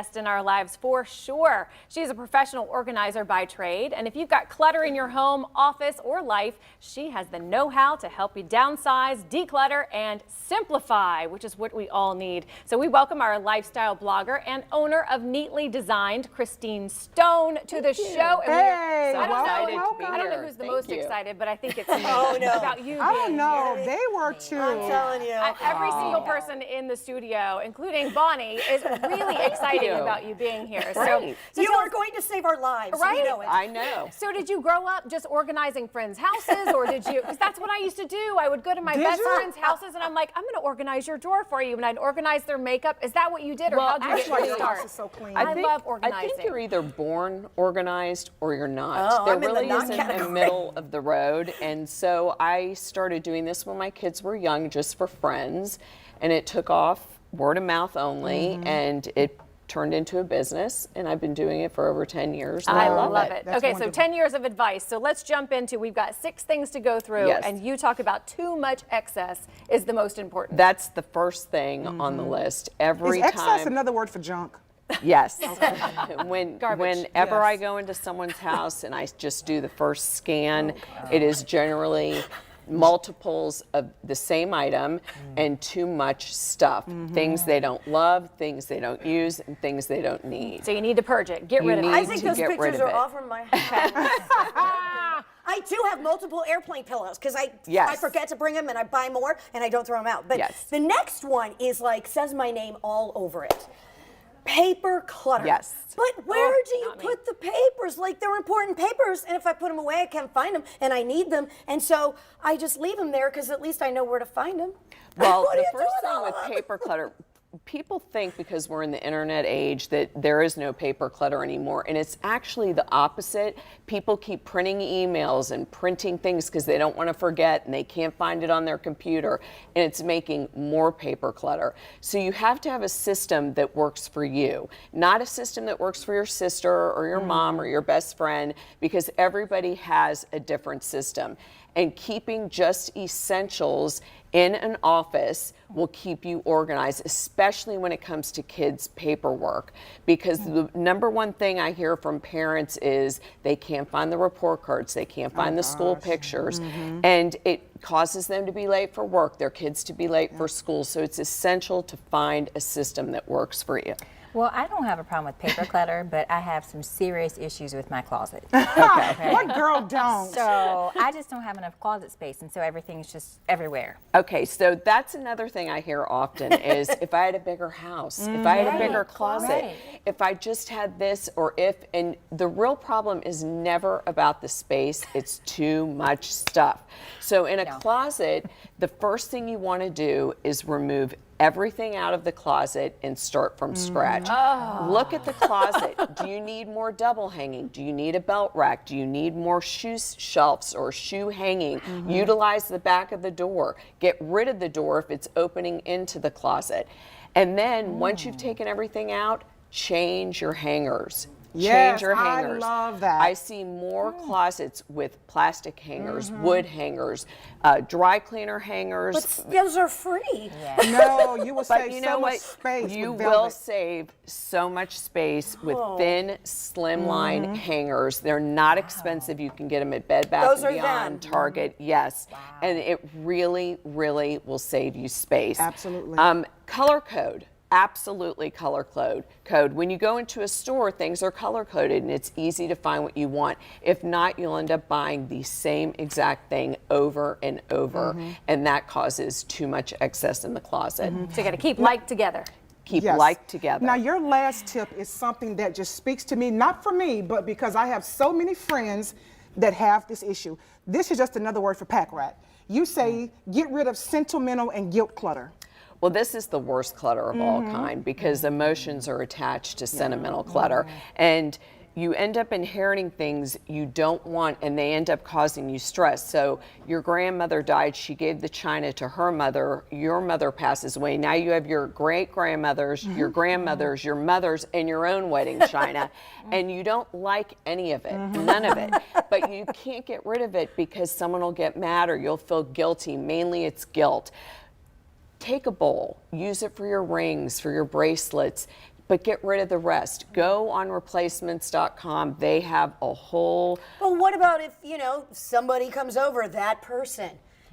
In our lives for sure. She's a professional organizer by trade, and if you've got clutter in your home, office, or life, she has the know-how to help you downsize, declutter, and simplify, which is what we all need. So we welcome our lifestyle blogger and owner of Neatly Designed, Christine Stone, to the show. And hey, I don't know who's the most you. excited, but I think it's about you. I don't know. Here. They were too. I'm telling you. Every single person in the studio, including Bonnie, is really excited about you being here. Right. So you are going to save our lives. Right? You know it. I know. So did you grow up just organizing friends' houses, or did you? Because that's what I used to do. I would go to my best friends' houses, and I'm like, I'm going to organize your drawer for you, and I'd organize their makeup. Is that what you did, or how did you get your Your start? house is so clean. I love organizing. I think you're either born organized or you're not. Oh, there I'm in the really not isn't category. a middle of the road. And so I started doing this when my kids were young, just for friends, and it took off word of mouth only, and it turned into a business, and I've been doing it for over 10 years. I love it. That's Okay, wonderful. so 10 years of advice. So let's jump into, we've got 6 things to go through, Yes. and you talk about too much excess is the most important. That's the first thing on the list. Every Is excess time. another word for junk? Yes. Whenever Garbage. I go into someone's house and I just do the first scan, it is generally multiples of the same item and too much stuff. Things they don't love, things they don't use, and things they don't need. So you need to purge it. Get You rid of it. need I think to those get rid pictures of are it. off from my house. I do have multiple airplane pillows because I Yes. forget to bring them and I buy more and I don't throw them out. But Yes. the next one is like says my name all over it. Paper clutter. Yes. But where do you not me. put the papers? Like they're important papers, and if I put them away, I can't find them, and I need them, and so I just leave them there because at least I know where to find them. Well, What do the you do first with thing all with of them? paper clutter, people think because we're in the internet age that there is no paper clutter anymore, and it's actually the opposite. People keep printing emails and printing things because they don't want to forget and they can't find it on their computer, and it's making more paper clutter. So you have to have a system that works for you, not a system that works for your sister or your mom or your best friend, because everybody has a different system. And keeping just essentials in an office will keep you organized, especially when it comes to kids' paperwork. Because the number one thing I hear from parents is they can't find the report cards, they can't find the school pictures, and it causes them to be late for work, their kids to be late for school. So it's essential to find a system that works for you. Well, I don't have a problem with paper clutter, but I have some serious issues with my closet. What girl don't? So I just don't have enough closet space, and so everything's just everywhere. Okay, so that's another thing I hear often is if I had a bigger house, if I had a bigger closet, Right. if I just had this, or if, and the real problem is never about the space, it's too much stuff. So in a closet, the first thing you want to do is remove everything out of the closet and start from scratch. Look at the closet. Do you need more double hanging? Do you need a belt rack? Do you need more shoe shelves or shoe hanging? Utilize the back of the door. Get rid of the door if it's opening into the closet. And then once you've taken everything out, change your hangers. Yes, Change your I hangers. love that. I see more closets with plastic hangers, wood hangers, dry cleaner hangers. But those are free. No, you will But save you so know much what? space You with will velvet. save so much space with thin, slimline hangers. They're not expensive. You can get them at Bed Bath Those and are Beyond, them. Target. Yes, and it really, really will save you space. Absolutely. Color code. Absolutely color code. When you go into a store, things are color coded and it's easy to find what you want. If not, you'll end up buying the same exact thing over and over, and that causes too much excess in the closet. So you got to keep like together. Keep Yes. like together. Now, your last tip is something that just speaks to me, not for me, but because I have so many friends that have this issue. This is just another word for pack rat. You say get rid of sentimental and guilt clutter. Well, this is the worst clutter of all kind because emotions are attached to sentimental clutter. And you end up inheriting things you don't want and they end up causing you stress. So your grandmother died, she gave the china to her mother, your mother passes away. Now you have your great-grandmothers, your grandmothers, your mothers, and your own wedding china. And you don't like any of it, none of it. But you can't get rid of it because someone will get mad or you'll feel guilty. Mainly it's guilt. Take a bowl, use it for your rings, for your bracelets. but get rid of the rest. Go on replacements.com. They have a whole. But what about if, somebody comes over, that person,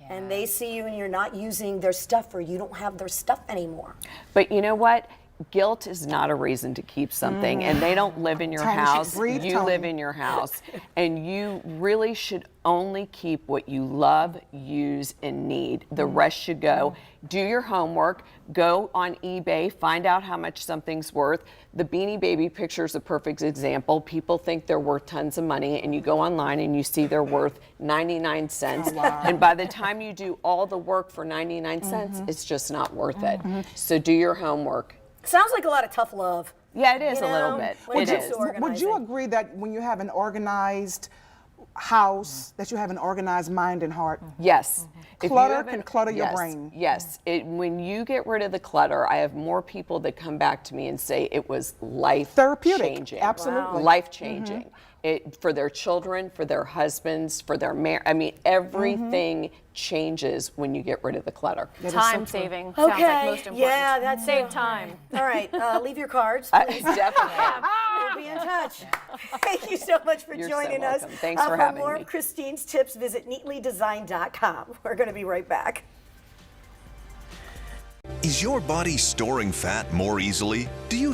and they see you and you're not using their stuff, or you don't have their stuff anymore? But you know what? Guilt is not a reason to keep something, and they don't live in your Tony, house. breathe, You Tony. live in your house, and you really should only keep what you love, use, and need. The rest should go. Do your homework. Go on eBay. Find out how much something's worth. The Beanie Baby picture is a perfect example. People think they're worth tons of money, and you go online and you see they're worth 99 cents. And by the time you do all the work for 99 cents, it's just not worth it. So do your homework. Sounds like a lot of tough love. Yeah, it is a little bit. when It it comes is. to Would you organizing. agree that when you have an organized house, that you have an organized mind and heart? Yes. If you Clutter have can clutter your yes, brain. Yes. When you get rid of the clutter, I have more people that come back to me and say it was life Therapeutic. changing. Absolutely. Life changing. For their children, for their husbands, for their everything changes when you get rid of the clutter. Time saving. Sounds like Okay. most important. Yeah, that's Save time. All right, leave your cards, I please. definitely. We'll be in touch. Thank you so much for You're so joining us. welcome. Thanks for having more me. of Christine's tips, visit neatlydesign.com. We're going to be right back. Is your body storing fat more easily? Do you